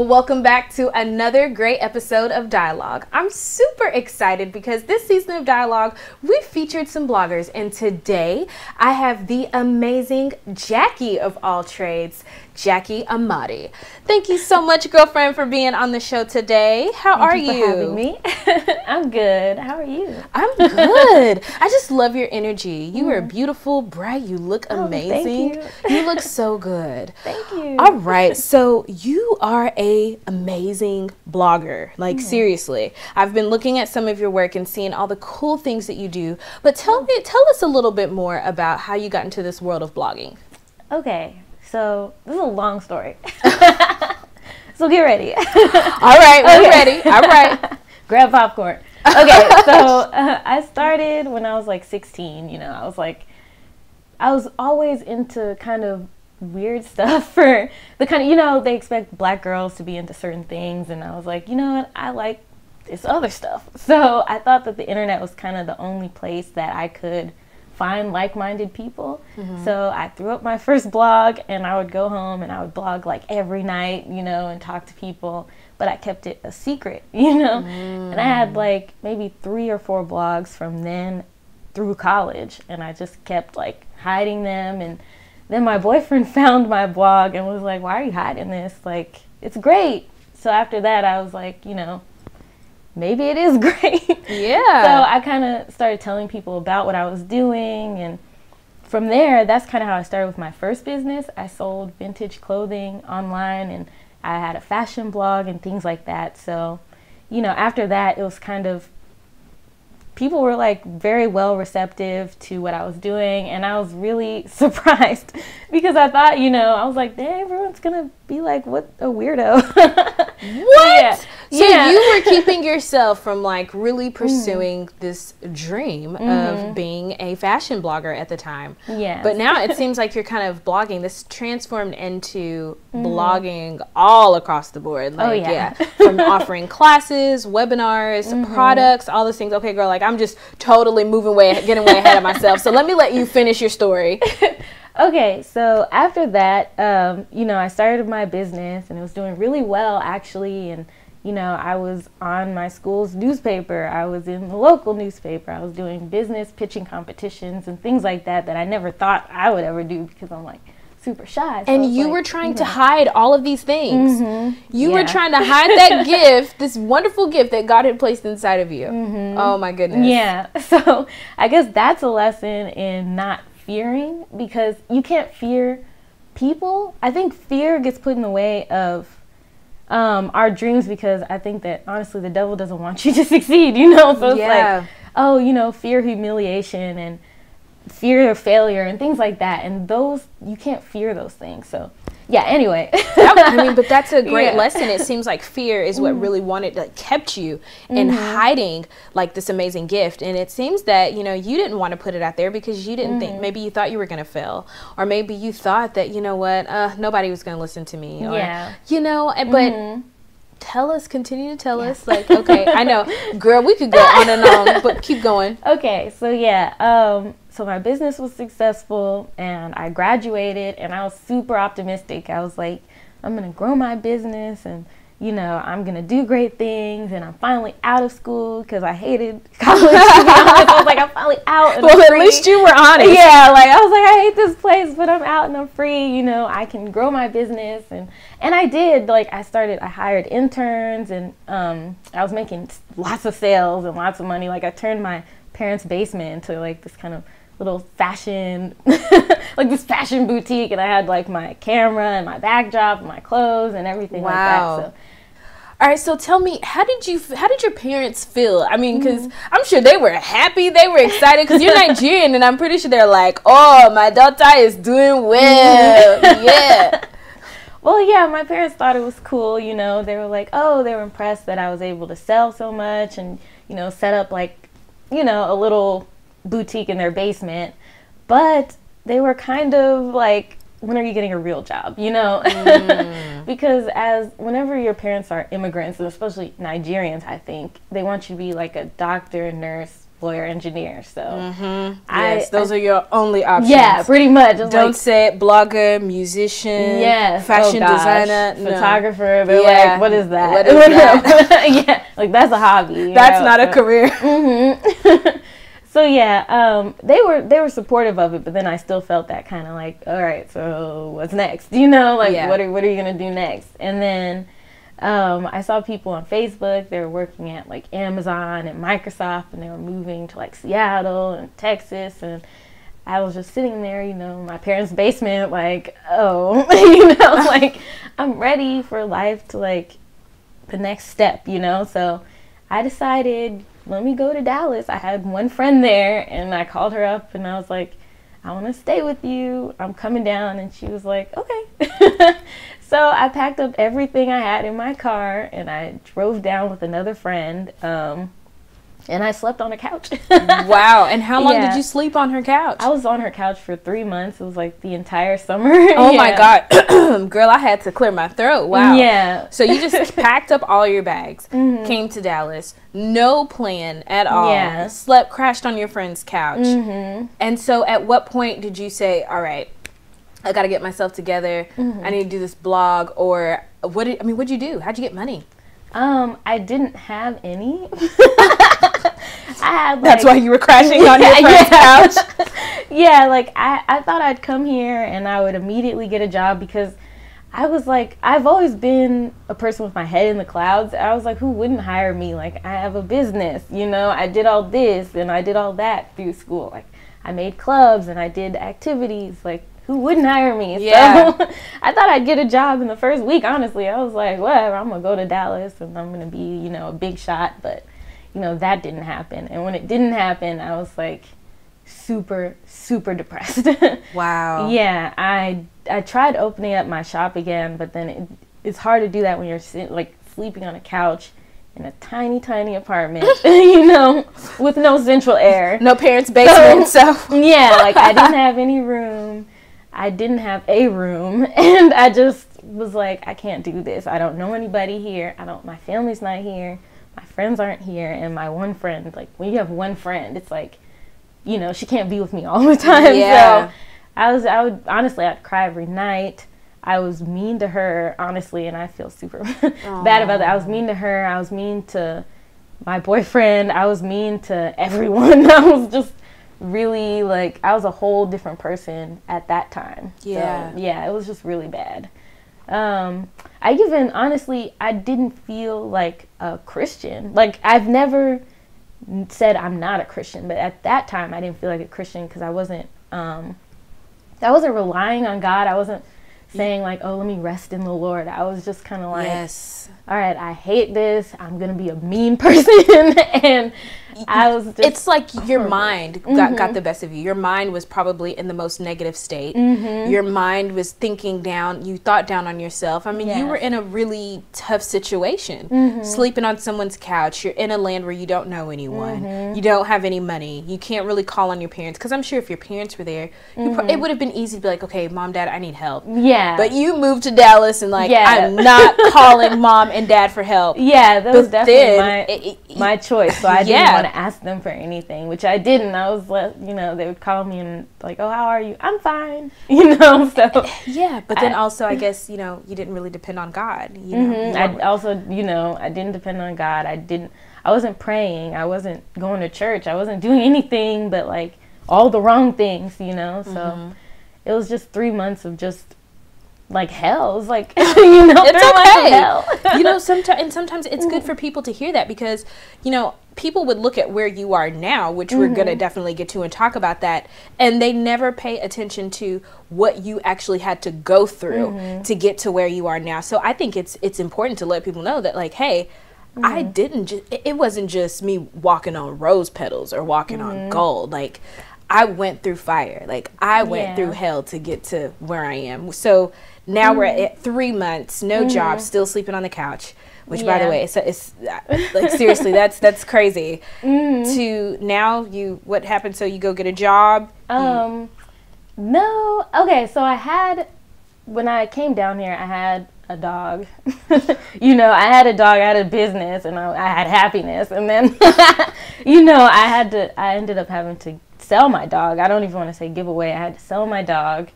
welcome back to another great episode of Dialogue. I'm super excited because this season of Dialogue, we featured some bloggers, and today I have the amazing Jacque of all trades, Jacque Amadi. Thank you so much, girlfriend, for being on the show today. How are you? Thank you for having me. I'm good. How are you? I'm good. I just love your energy. You are beautiful, bright. You look amazing. Thank you look so good. Thank you. All right. So you are a amazing blogger. Like seriously. I've been looking at some of your work and seeing all the cool things that you do. But tell us a little bit more about how you got into this world of blogging. Okay. So this is a long story. So get ready. All right, we're ready. All right. Grab popcorn. Okay, so I started when I was like 16. You know, I was always into kind of weird stuff for the kind of, you know, they expect black girls to be into certain things. And I was like, you know what, I like this other stuff. So I thought that the internet was kind of the only place that I could find like-minded people. So I threw up my first blog, and I would go home and I would blog like every night, you know, and talk to people, but I kept it a secret, you know. And I had like maybe 3 or 4 blogs from then through college, and I just kept like hiding them. And then my boyfriend found my blog and was like, why are you hiding this? Like, it's great. So after that I was like, you know, maybe it is great. Yeah. So I kind of started telling people about what I was doing, and from there, that's kind of how I started with my first business. I sold vintage clothing online, and I had a fashion blog and things like that. So, you know, after that, it was kind of, people were like very well receptive to what I was doing, and I was really surprised because I thought, you know, I was like, dang, everyone's gonna be like, what a weirdo. What? Yeah. So you were keeping yourself from like really pursuing this dream of being a fashion blogger at the time. Yeah. But now it seems like you're kind of blogging. This transformed into blogging all across the board. Like, from offering classes, webinars, products, all those things. Okay, girl, like I'm just totally getting way ahead of myself. So let me let you finish your story. Okay, so after that, you know, I started my business, and it was doing really well, actually. And, you know, I was on my school's newspaper. I was in the local newspaper. I was doing business pitching competitions and things like that I never thought I would ever do because I'm, like, super shy. So and you were trying to hide all of these things. You were trying to hide that gift, this wonderful gift that God had placed inside of you. Oh, my goodness. Yeah, so I guess that's a lesson in not fearing, because you can't fear people. I think fear gets put in the way of our dreams, because I think that honestly the devil doesn't want you to succeed, you know. So it's like, oh, you know, fear humiliation and fear of failure and things like that, and those, you can't fear those things. So yeah, anyway. I mean, but that's a great lesson. It seems like fear is what really kept you in hiding like this amazing gift. And it seems that, you know, you didn't want to put it out there because you didn't think, maybe you thought you were going to fail, or maybe you thought that, you know what, nobody was going to listen to me, or, you know, but continue to tell us, like, okay, I know, girl, we could go on and on, but keep going. Okay, so yeah, so my business was successful, and I graduated, and I was super optimistic. I was like, I'm gonna grow my business, and, you know, I'm gonna do great things, and I'm finally out of school because I hated college. To be honest. I was like, I'm finally out. And well, I'm free. At least you were honest. Yeah, like I was like, I hate this place, but I'm out and I'm free. You know, I can grow my business, and I did. Like I hired interns, and I was making lots of sales and lots of money. Like I turned my parents' basement into like this kind of little fashion, like this fashion boutique, and I had like my camera and my backdrop and my clothes and everything like that. So. All right, so tell me, how did your parents feel? I mean, because I'm sure they were happy, they were excited, because you're Nigerian, and I'm pretty sure they're like, oh, my daughter is doing well, yeah. Well, yeah, my parents thought it was cool, you know. They were like, oh, they were impressed that I was able to sell so much and, you know, set up like, you know, a little boutique in their basement. But they were kind of like, when are you getting a real job, you know? Because whenever your parents are immigrants, and especially Nigerians, I think, they want you to be like a doctor, nurse, lawyer, engineer. So yes, those are your only options. Yeah, pretty much. It's Don't say it, blogger, musician, fashion designer, photographer. They're like, what is that? What is that? Yeah, like that's a hobby. That's not a career. So yeah, they were supportive of it, but then I still felt that kind of like, all right, so what's next? You know, like what are you gonna do next? And then I saw people on Facebook. They were working at like Amazon and Microsoft, and they were moving to like Seattle and Texas, and I was just sitting there, you know, in my parents' basement, like, oh, you know, like I'm ready for life to like the next step, you know. So I decided, let me go to Dallas. I had one friend there, and I called her up, and I was like, I want to stay with you. I'm coming down. And she was like, okay. So I packed up everything I had in my car, and I drove down with another friend, and I slept on a couch. Wow. And how long did you sleep on her couch? I was on her couch for 3 months. It was like the entire summer. Oh my God. Girl, I had to clear my throat. Wow. Yeah. So you just packed up all your bags, came to Dallas, no plan at all. Yeah. Slept, crashed on your friend's couch. And so at what point did you say, all right, I got to get myself together. I need to do this blog? Or what'd you do? How'd you get money? I didn't have any. I had, like, that's why you were crashing on your friend's couch. Yeah, like I thought I'd come here and I would immediately get a job, because I was like, I've always been a person with my head in the clouds. I was like, who wouldn't hire me? Like, I have a business, you know, I did all this and I did all that through school. Like, I made clubs and I did activities. Like, who wouldn't hire me? Yeah. So I thought I'd get a job in the first week, honestly. I was like, whatever, I'm going to go to Dallas and I'm going to be, you know, a big shot. But, you know, that didn't happen. And when it didn't happen, I was like super, super depressed. Wow. Yeah, I tried opening up my shop again, but then it's hard to do that when you're sleeping on a couch in a tiny, tiny apartment, you know, with no central air. No parents' basement, so. Yeah, like I didn't have any room. I didn't have a room, and I just was like, I can't do this. I don't know anybody here. My family's not here. My friends aren't here. And my one friend, like, when you have one friend, it's like, you know, she can't be with me all the time. Yeah. So I'd cry every night. I was mean to her, honestly, and I feel super bad about that. I was mean to her. I was mean to my boyfriend. I was mean to everyone. I was just really, like, I was a whole different person at that time. Yeah. So, yeah, it was just really bad. Honestly, I didn't feel like a Christian. Like, I've never said I'm not a Christian, but at that time I didn't feel like a Christian, because I wasn't relying on God. I wasn't saying like, oh, let me rest in the Lord. I was just kind of like, yes, all right, I hate this. I'm going to be a mean person. And I was just... It's like your mind got the best of you. Your mind was probably in the most negative state. Your mind was thinking down. You thought down on yourself. I mean, you were in a really tough situation. Sleeping on someone's couch. You're in a land where you don't know anyone. You don't have any money. You can't really call on your parents. Because I'm sure if your parents were there, it would have been easy to be like, okay, mom, dad, I need help. Yeah. But you moved to Dallas and like, I'm not calling mom and dad for help. Yeah, that was definitely my choice. So I didn't want to ask them for anything, which I didn't. I was, you know, they would call me and like, oh, how are you? I'm fine. You know, so. Yeah, but then also I guess, you know, you didn't really depend on God. You know, I also, you know, I didn't depend on God. I wasn't praying. I wasn't going to church. I wasn't doing anything but like all the wrong things, you know. So it was just 3 months of just like hell. It was like, you know, it's okay. Hell. You know, sometimes it's good for people to hear that, because, you know, people would look at where you are now, which we're going to definitely get to and talk about that, and they never pay attention to what you actually had to go through to get to where you are now. So I think it's important to let people know that, like, hey, I didn't just, it wasn't just me walking on rose petals or walking on gold. Like, I went through fire. Like, I went through hell to get to where I am. So now we're at 3 months, no job, still sleeping on the couch. Which, by the way, it's like, seriously, that's crazy. To now, what happened? So you go get a job? No. Okay, so when I came down here, I had a dog. You know, I had a dog, I had a business, and I had happiness. And then, you know, I ended up having to sell my dog. I don't even want to say give away. I had to sell my dog.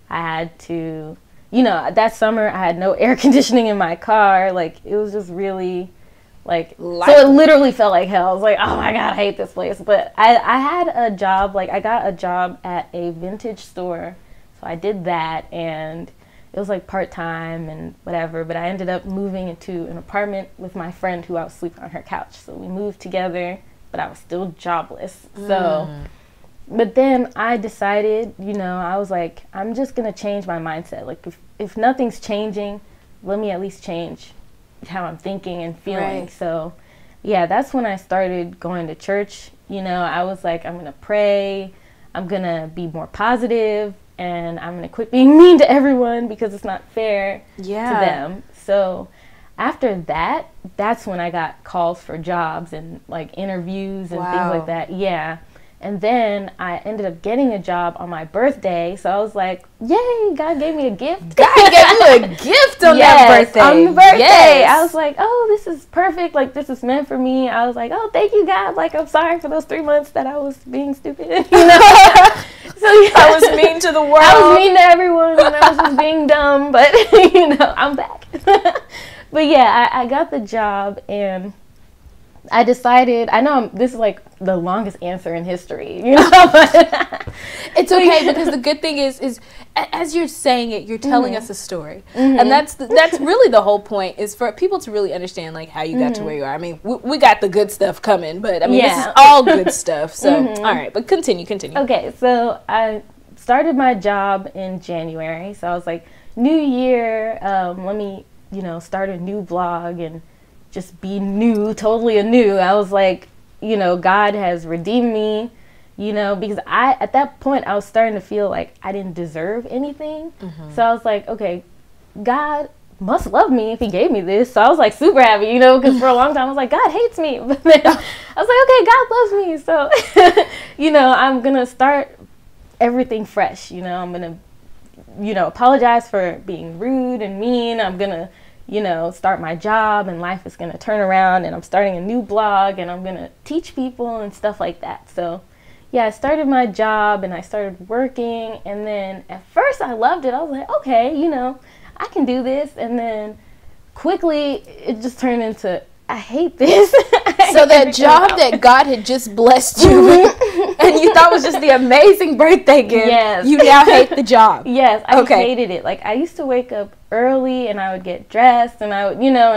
I had to, you know, that summer I had no air conditioning in my car. Like, it was just really, like, so it literally felt like hell. I was like, oh my God, I hate this place. But I had a job, like, I got a job at a vintage store. So I did that, and it was like part-time and whatever, but I ended up moving into an apartment with my friend who I was sleeping on her couch. So we moved together, but I was still jobless. So, but then I decided, you know, I was like, I'm just going to change my mindset. Like, if nothing's changing, let me at least change how I'm thinking and feeling. Right. So, yeah, that's when I started going to church. You know, I was like, I'm going to pray. I'm going to be more positive. And I'm going to quit being mean to everyone because it's not fair to them. So after that, that's when I got calls for jobs and like interviews and things like that. Yeah. And then I ended up getting a job on my birthday. So I was like, yay, God gave me a gift. God gave you a gift on that birthday. On the birthday. Yes. I was like, oh, this is perfect. Like, this is meant for me. I was like, oh, thank you, God. Like, I'm sorry for those 3 months that I was being stupid. You know? So, yeah. I was mean to the world. I was mean to everyone and I was just being dumb. But, you know, I'm back. But, yeah, I got the job and I decided, I know this is like the longest answer in history, you know, but it's okay because the good thing is as you're saying it, you're telling us a story. And that's really the whole point, is for people to really understand like how you got to where you are. I mean, we got the good stuff coming, but I mean, this is all good stuff. So, all right, but continue. Okay, so I started my job in January. So I was like, new year, let me, you know, start a new vlog and just be new, totally anew. I was like, you know, God has redeemed me, you know, because at that point, I was starting to feel like I didn't deserve anything. So I was like, okay, God must love me if he gave me this. So I was like super happy, you know, because for a long time I was like, God hates me. But then I was like, okay, God loves me. So, you know, I'm going to start everything fresh. You know, I'm going to, you know, apologize for being rude and mean. I'm going to, you know, start my job and life is going to turn around, and I'm starting a new blog and I'm going to teach people and stuff like that. So, yeah, I started my job and I started working, and then at first I loved it. I was like, okay, you know, I can do this. And then quickly it just turned into, I hate this. So that job that God had just blessed you with and you thought was just the amazing birthday gift, you now hate the job. Yes, I hated it. Like, I used to wake up early and I would get dressed and I would, you know,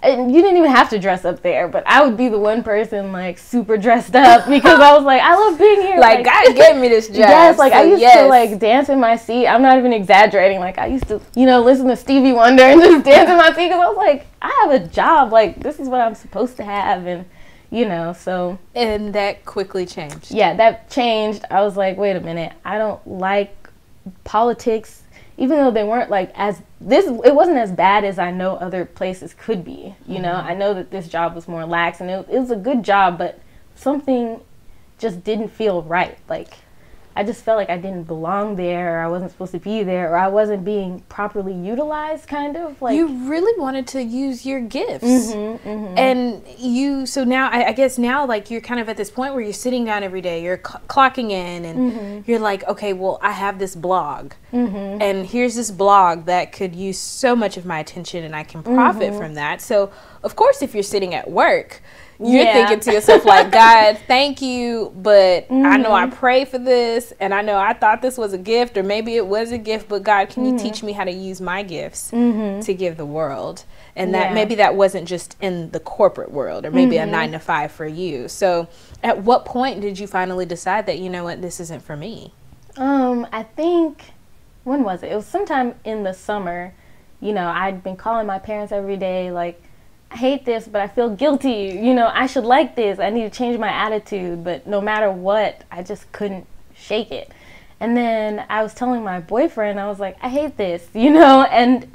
and you didn't even have to dress up there, but I would be the one person like super dressed up because I was like, I love being here. Like God gave me this job. Yes, like so I used to like dance in my seat. I'm not even exaggerating. Like I used to, you know, listen to Stevie Wonder and just dance in my seat because I was like, I have a job. Like this is what I'm supposed to have, and you know, so. And that quickly changed. Yeah, that changed. I was like, wait a minute, I don't like politics. Even though they weren't like it wasn't as bad as I know other places could be. You know, I know that this job was more lax and it was a good job, but something just didn't feel right. Like I just felt like I didn't belong there, or I wasn't supposed to be there, or I wasn't being properly utilized, kind of. Like you really wanted to use your gifts. And so now, I guess now, like, you're kind of at this point where you're sitting down every day, you're clocking in, and you're like, okay, well, I have this blog, and here's this blog that could use so much of my attention, and I can profit from that. So, of course, if you're sitting at work, you're thinking to yourself like, God, thank you, but I know I prayed for this, and I know I thought this was a gift, or maybe it was a gift, but God, can you teach me how to use my gifts to give the world? And that maybe that wasn't just in the corporate world, or maybe a 9-to-5 for you. So at what point did you finally decide that, you know what, this isn't for me? I think, when was it? It was sometime in the summer. You know, I'd been calling my parents every day, like, I hate this, but I feel guilty. You know, I should like this. I need to change my attitude. But no matter what, I just couldn't shake it. And then I was telling my boyfriend, I was like, I hate this, you know. And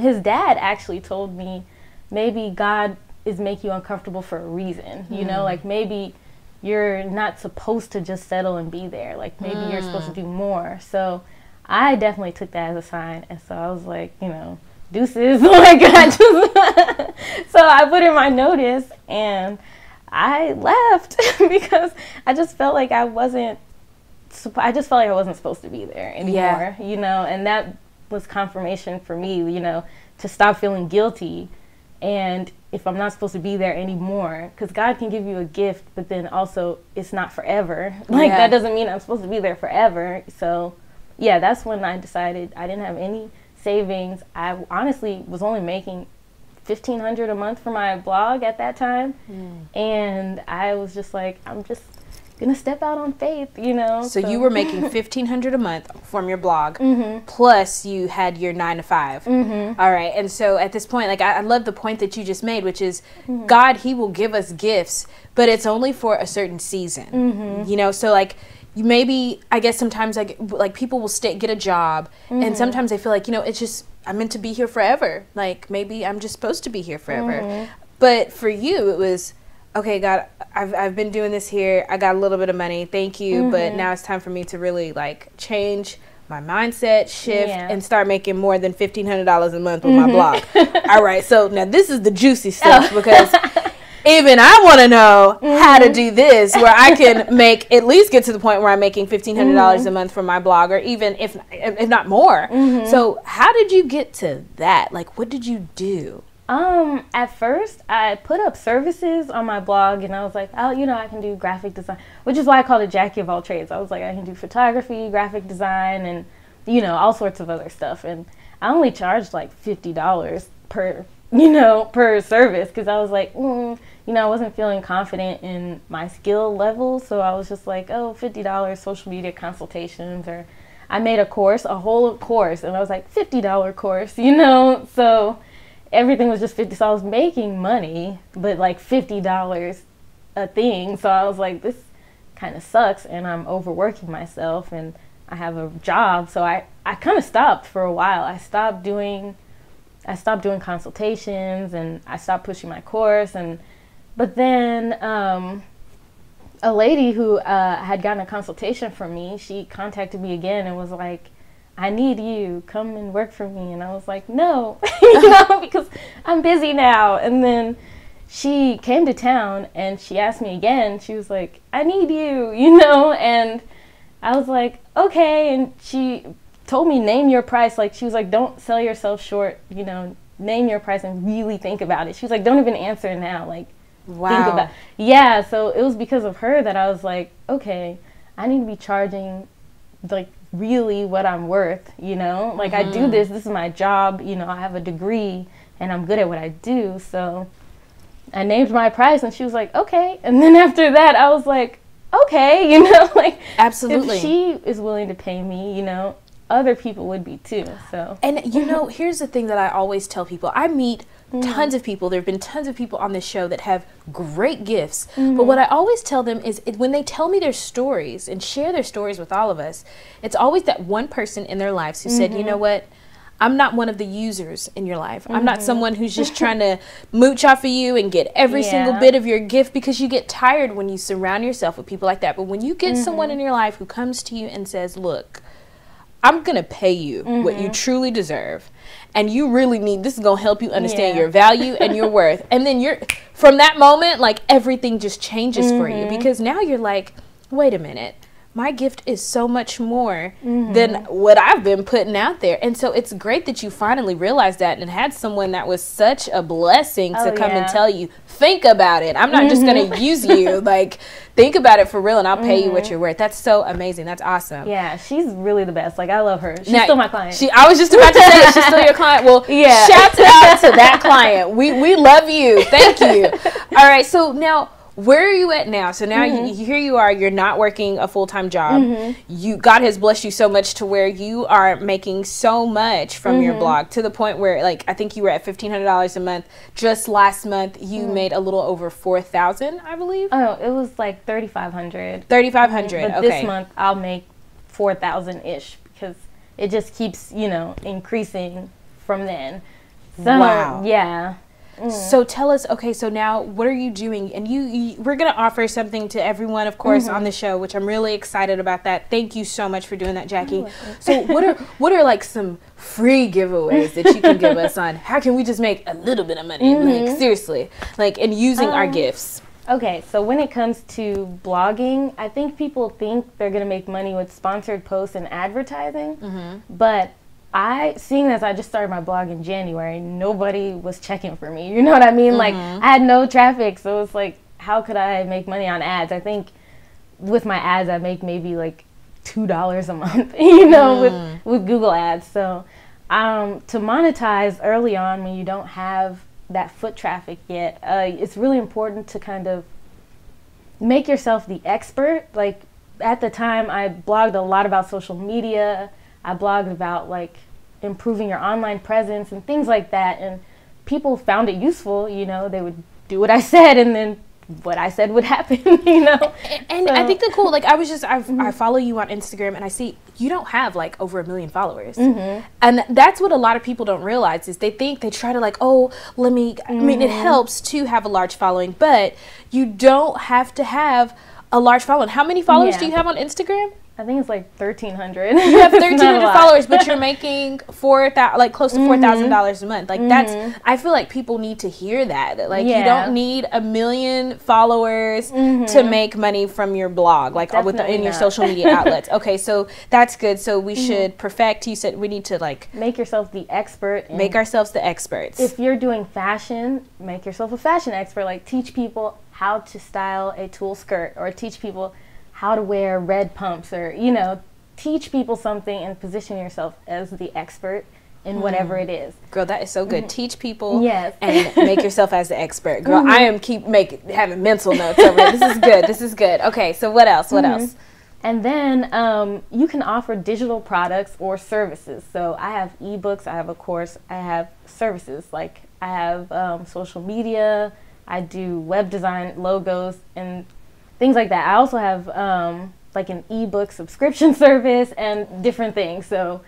his dad actually told me, maybe God is making you uncomfortable for a reason. You know, like maybe you're not supposed to just settle and be there. Like maybe you're supposed to do more. So I definitely took that as a sign. And so I was like, you know, deuces. Like, I just, so I put in my notice and I left because I just felt like I wasn't supposed to be there anymore, you know, and that was confirmation for me, you know, to stop feeling guilty. And if I'm not supposed to be there anymore, because God can give you a gift, but then also it's not forever. Like, that doesn't mean I'm supposed to be there forever. So, yeah, that's when I decided I didn't have any savings. I honestly was only making $1,500 a month for my blog at that time. And I was just like, I'm just gonna step out on faith, you know. So you were making $1,500 a month from your blog, plus you had your 9 to 5. All right, and so at this point, like, I love the point that you just made, which is God, He will give us gifts, but it's only for a certain season, you know. So like, maybe, I guess sometimes like people will get a job, and sometimes they feel like, you know, it's just, I'm meant to be here forever. Like, maybe I'm just supposed to be here forever. But for you, it was, okay, God, I've been doing this here. I got a little bit of money. Thank you. But now it's time for me to really, like, change my mindset, shift, and start making more than $1,500 a month with my blog. All right. So now this is the juicy stuff, because even I want to know how to do this, where I can at least get to the point where I'm making $1,500 a month from my blog, or even if not more. So how did you get to that? Like, what did you do? At first I put up services on my blog, and I was like, oh, you know, I can do graphic design, which is why I called it Jacque of all trades. I was like, I can do photography, graphic design, and, you know, all sorts of other stuff. And I only charged like $50 per service, because I was like, you know, I wasn't feeling confident in my skill level. So I was just like, oh, $50 social media consultations, or I made a whole course, and I was like, $50 course, you know, so everything was just $50. So I was making money, but like $50 a thing. So I was like, this kind of sucks, and I'm overworking myself, and I have a job. So I kind of stopped for a while. I stopped doing consultations, and I stopped pushing my course. But then a lady who had gotten a consultation from me, she contacted me again and was like, I need you, come and work for me. And I was like, no, you know, because I'm busy now. And then she came to town and she asked me again. She was like, I need you, you know. And I was like, okay. And she told me, name your price. Like, she was like, don't sell yourself short, you know, name your price and really think about it. She was like, don't even answer now. Like, wow. Think about it. Yeah, so it was because of her that I was like, okay, I need to be charging, like, really what I'm worth, you know. Like, I do this is my job, you know, I have a degree and I'm good at what I do. So I named my price, and she was like, okay. And then after that I was like, okay, you know, like, absolutely, if she is willing to pay me, you know, other people would be too. So, and you know, here's the thing that I always tell people. I meet tons of people. There have been tons of people on this show that have great gifts. But what I always tell them is, when they tell me their stories and share their stories with all of us, it's always that one person in their lives who said, you know what, I'm not one of the users in your life. I'm not someone who's just trying to mooch off of you and get every single bit of your gift, because you get tired when you surround yourself with people like that. But when you get someone in your life who comes to you and says, look, I'm going to pay you what you truly deserve, and you really need, this is going to help you understand your value and your worth. And then from that moment, like, everything just changes for you, because now you're like, wait a minute, my gift is so much more than what I've been putting out there. And so it's great that you finally realized that and had someone that was such a blessing to come and tell you, think about it. I'm not just going to use you. Like, think about it for real, and I'll pay you what you're worth. That's so amazing. That's awesome. Yeah, she's really the best. Like, I love her. She's still my client. I was just about to say, she's still your client. Well, shout out to that client. We love you. Thank you. All right, so now, where are you at now? So now here you are, you're not working a full-time job. God has blessed you so much to where you are making so much from your blog, to the point where, like, I think you were at $1,500 a month. Just last month, you made a little over $4,000, I believe. Oh, it was like $3,500. $3,500. But this month I'll make $4,000-ish, because it just keeps, you know, increasing from then. So, wow. Yeah. So tell us, okay, so now what are you doing? And we're going to offer something to everyone, of course, on the show, which I'm really excited about that. Thank you so much for doing that, Jackie. So what are like some free giveaways that you can give us on how can we just make a little bit of money? Like, seriously, like, and using our gifts. Okay, so when it comes to blogging, I think people think they're going to make money with sponsored posts and advertising, but seeing as I just started my blog in January, nobody was checking for me. You know what I mean? Like, I had no traffic, so it's like, how could I make money on ads? I think with my ads, I make maybe like $2 a month, you know, with Google ads. So to monetize early on when you don't have that foot traffic yet, it's really important to kind of make yourself the expert. Like, at the time, I blogged a lot about social media. I blogged about like improving your online presence and things like that, and people found it useful. You know, they would do what I said, and then what I said would happen, you know. And so, I think the cool, like, I follow you on Instagram, and I see you don't have like over 1 million followers, and that's what a lot of people don't realize is they think they try to like, oh, I mean, it helps to have a large following, but you don't have to have a large following. How many followers do you have on Instagram? I think it's like 1,300. You have 1,300 followers, but you're making close to $4,000 a month. Like, that's, I feel like people need to hear that like, you don't need 1 million followers to make money from your blog, like in your social media outlets. Okay, so that's good. So we should perfect. You said we need to like make yourself the expert. Make ourselves the experts. If you're doing fashion, make yourself a fashion expert. Like, teach people how to style a tulle skirt, or teach people how to wear red pumps, or, you know, teach people something and position yourself as the expert in whatever it is. Girl, that is so good. Teach people and make yourself as the expert. Girl, I am having mental notes over it. This is good. This is good. Okay, so what else? What else? And then you can offer digital products or services. So I have ebooks, I have a course, I have services. Like, I have social media, I do web design, logos, and things like that. I also have like an ebook subscription service and different things. So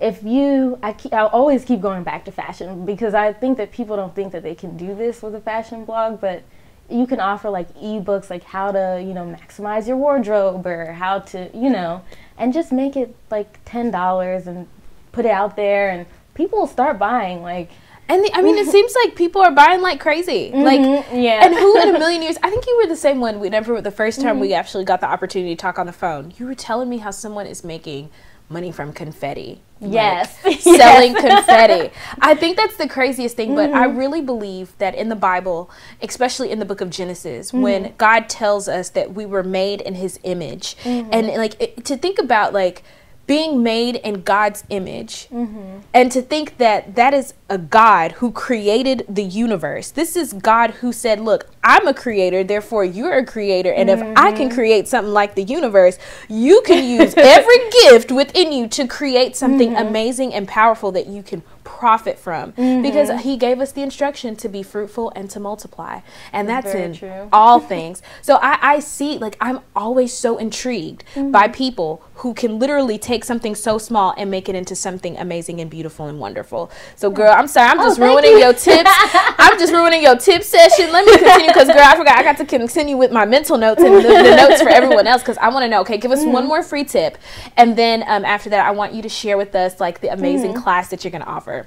I'll always keep going back to fashion, because I think that people don't think that they can do this with a fashion blog, but you can offer like ebooks, like how to, you know, maximize your wardrobe, or how to, you know, and just make it like $10 and put it out there, and people will start buying. Like, and I mean, it seems like people are buying like crazy. Like, and who in a million years? I think you were the same one. The first time we actually got the opportunity to talk on the phone, you were telling me how someone is making money from confetti. Yes. Like, selling confetti. I think that's the craziest thing, but I really believe that in the Bible, especially in the book of Genesis, when God tells us that we were made in his image, and like to think about like being made in God's image, and to think that that is a God who created the universe. This is God who said, look, I'm a creator, therefore you're a creator, and if I can create something like the universe, you can use every gift within you to create something amazing and powerful that you can profit from, because he gave us the instruction to be fruitful and to multiply, and that's in all things. So I see, like, I'm always so intrigued by people who can literally take something so small and make it into something amazing and beautiful and wonderful. So girl, I'm sorry, I'm just ruining your tips. I'm just ruining your tip session. Let me continue, because girl, I forgot I got to continue with my mental notes and the notes for everyone else, because I want to know. Okay, give us one more free tip, and then after that I want you to share with us like the amazing class that you're going to offer.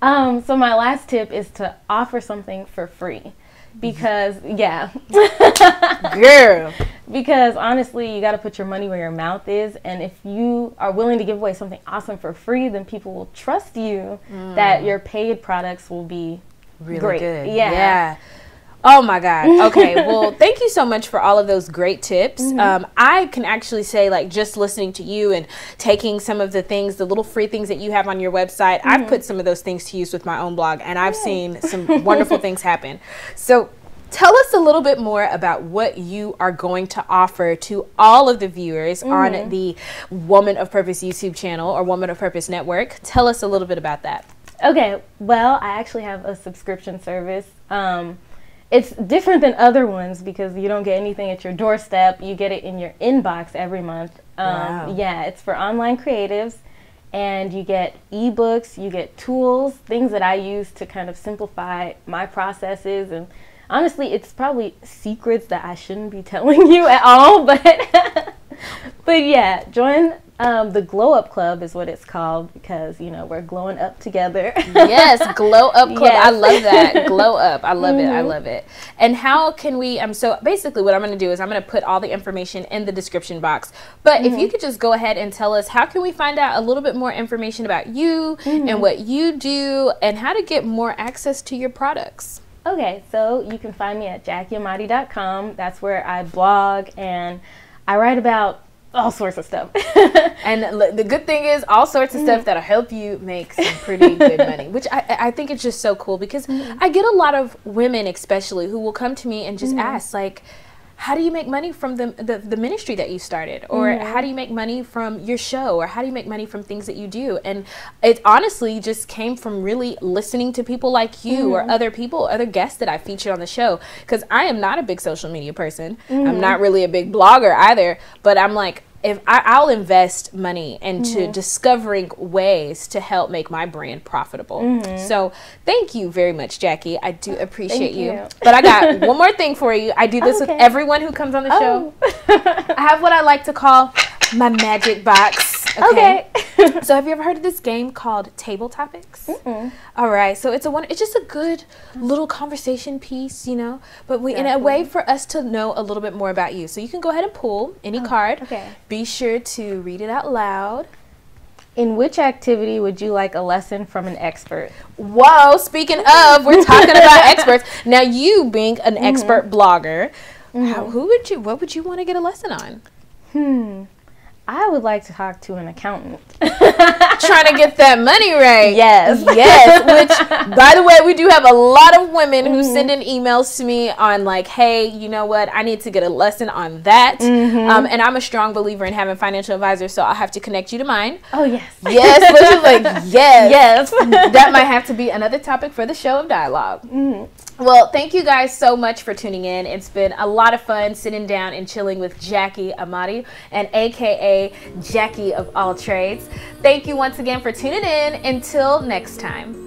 So my last tip is to offer something for free, because girl, because honestly, you got to put your money where your mouth is, and if you are willing to give away something awesome for free, then people will trust you that your paid products will be really great. Good. Yeah. Oh my God. Okay. Well, thank you so much for all of those great tips. I can actually say, like, just listening to you and taking some of the things, the little free things that you have on your website, I've put some of those things to use with my own blog, and I've seen some wonderful things happen. So tell us a little bit more about what you are going to offer to all of the viewers on the Woman of Purpose YouTube channel or Woman of Purpose Network. Tell us a little bit about that. Okay. Well, I actually have a subscription service. It's different than other ones because you don't get anything at your doorstep. You get it in your inbox every month. Wow. Yeah, it's for online creatives. and you get ebooks, you get tools, things that I use to kind of simplify my processes. And honestly, it's probably secrets that I shouldn't be telling you at all, but but yeah, join the Glow Up Club is what it's called, because you know we're glowing up together. Yes, Glow Up Club. Yes. I love that. Glow Up. I love it. I love it. And how can we? So basically, what I'm going to do is I'm going to put all the information in the description box. But if you could just go ahead and tell us, how can we find out a little bit more information about you and what you do, and how to get more access to your products? Okay, so you can find me at JacqueAmadi.com. That's where I blog and I write about all sorts of stuff. And the good thing is all sorts of stuff that'll help you make some pretty good money, which I think it's just so cool, because I get a lot of women especially who will come to me and just ask, like, how do you make money from the ministry that you started? Or how do you make money from your show? Or how do you make money from things that you do? And it honestly just came from really listening to people like you or other people, other guests that I featured on the show. Because I am not a big social media person. I'm not really a big blogger either. But I'm like, if I'll invest money into discovering ways to help make my brand profitable. So thank you very much, Jacque. I do appreciate you. But I got one more thing for you. I do this with everyone who comes on the show. I have what I like to call my magic box. Okay. So have you ever heard of this game called Table Topics? All right. So it's just a good little conversation piece, you know, but in a way for us to know a little bit more about you. So you can go ahead and pull any card. Okay. Be sure to read it out loud. In which activity would you like a lesson from an expert? Whoa, speaking of, we're talking about experts. Now, you being an expert blogger, what would you want to get a lesson on? I would like to talk to an accountant. Trying to get that money right. Yes. Yes. Which, by the way, we do have a lot of women who send in emails to me on like, hey, you know what? I need to get a lesson on that. And I'm a strong believer in having financial advisors, so I'll have to connect you to mine. Oh, yes. Yes. But you're like, yes. That might have to be another topic for the show of dialogue. Well, thank you guys so much for tuning in. It's been a lot of fun sitting down and chilling with Jacque Amadi, and AKA Jackie of all trades. Thank you once again for tuning in. Until next time.